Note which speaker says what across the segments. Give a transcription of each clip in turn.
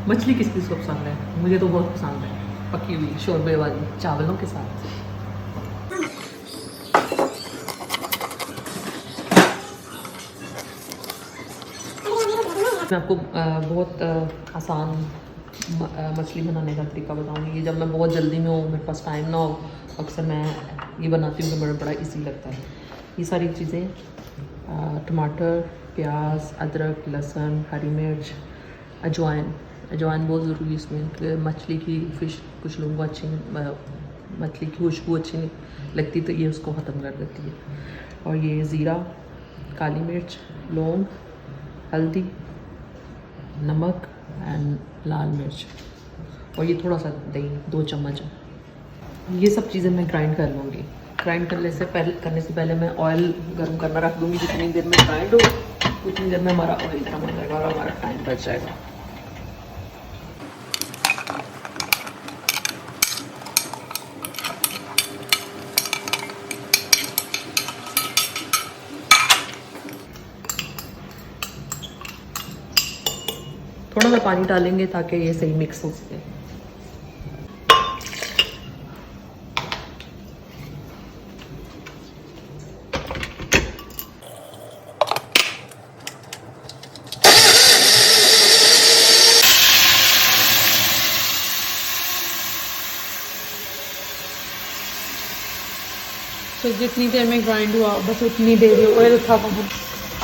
Speaker 1: मछली किस किस को पसंद है? मुझे तो बहुत पसंद है, पकी हुई शोरबे वाली चावलों के साथ। मैं आपको बहुत आसान मछली बनाने का तरीका बताऊंगी। जब मैं बहुत जल्दी में हूँ, मेरे पास टाइम ना हो, अक्सर मैं ये बनाती हूँ कि मुझे बड़ा इजी लगता है। ये सारी चीज़ें टमाटर, प्याज, अदरक, लहसुन, हरी मिर्च, अजवाइन बहुत ज़रूरी है इसमें, कि मछली की फ़िश कुछ लोगों को अच्छी मछली की खुशबू अच्छी नहीं लगती, तो ये उसको ख़त्म कर देती है। और ये ज़ीरा, काली मिर्च, लौंग, हल्दी, नमक एंड लाल मिर्च, और ये थोड़ा सा दही 2 चम्मच है। ये सब चीज़ें मैं ग्राइंड कर लूँगी। ग्राइंड करने से पहले मैं ऑयल गर्म करना रख दूँगी। जितनी देर में ग्राइंड हो उतनी देर में हमारा ऑयल गर्म हो जाएगा और हमारा टाइम बच जाएगा। थोड़ा सा पानी डालेंगे ताकि ये सही मिक्स हो सके।
Speaker 2: तो जितनी देर में ग्राइंड हुआ बस उतनी देर ही ऑयल था वहाँ।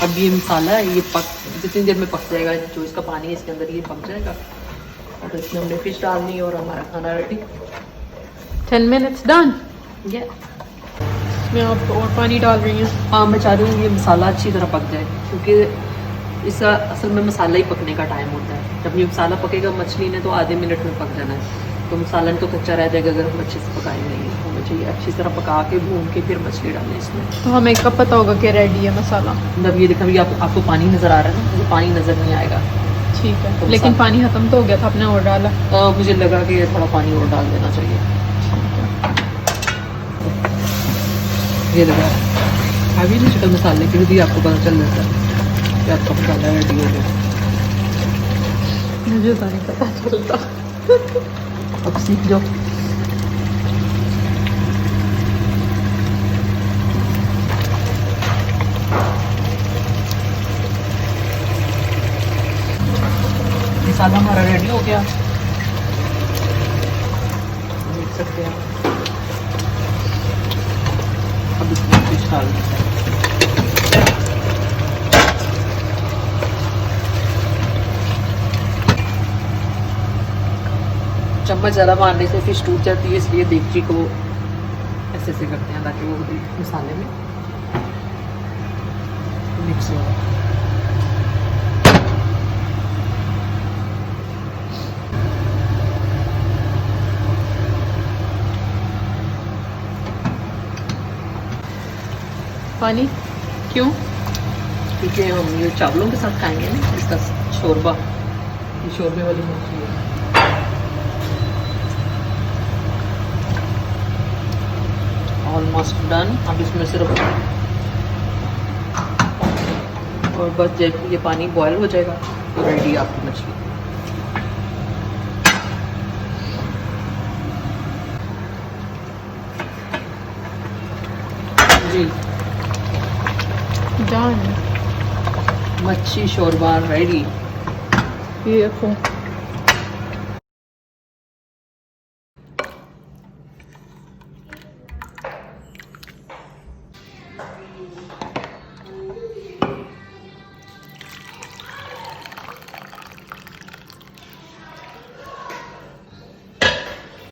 Speaker 1: अब ये मसाला है, ये जितनी देर में पक जाएगा, जो इसका पानी है इसके अंदर ये पक जाएगा। और इसमें हमने फिश डालनी है और हमारा खाना रेडी।
Speaker 2: 10 minutes done.
Speaker 1: ये
Speaker 2: मैं आप और पानी डाल रही हूँ।
Speaker 1: हाँ, मैं चाह रही हूँ ये मसाला अच्छी तरह पक जाए, क्योंकि इसका असल में मसाला ही पकने का टाइम होता है। जब ये मसाला पकेगा मछली ने तो आधे मिनट में पक जाना है, तो मसाला तो कच्चा रह जाएगा अगर हम अच्छे से पकाएंगे नहीं। हमें चाहिए अच्छी तरह पका के भून के फिर मछली डालें इसमें।
Speaker 2: तो हमें कब पता होगा कि रेडी है मसाला?
Speaker 1: मतलब ये देखा भी आपको पानी नज़र आ रहा है ना, मुझे पानी नज़र नहीं आएगा।
Speaker 2: ठीक है,
Speaker 1: तो
Speaker 2: लेकिन पानी खत्म तो हो गया था, आपने और डाला?
Speaker 1: मुझे लगा कि थोड़ा पानी और डाल देना चाहिए। ये लगा अभी नहीं शक्ल मसाले की भी आपको पता चल जाता है कि आपका मसाला रेडी हो गया।
Speaker 2: मुझे तो नहीं पता चलता।
Speaker 1: अब सीख जाओ। मसाला हमारा रेडी हो गया, देख सकते हैं। अब इसमें फिश डाल देते हैं। चम्मच ज़्यादा मारने से फिश टूट जाती है, इसलिए देगची को ऐसे ऐसे करते हैं ताकि वो मसाले में मिक्स हो।
Speaker 2: पानी क्यों?
Speaker 1: क्योंकि हम ये चावलों के साथ खाएंगे ना, इसका शोरबा, ये शोरबे वाली मछली है। Almost done. अब इसमें सिर्फ और बस जब ये पानी बॉयल हो जाएगा तो रेडी आपकी मछली। जी
Speaker 2: डन,
Speaker 1: मच्छी शोरबा रेडी।
Speaker 2: ये देखो।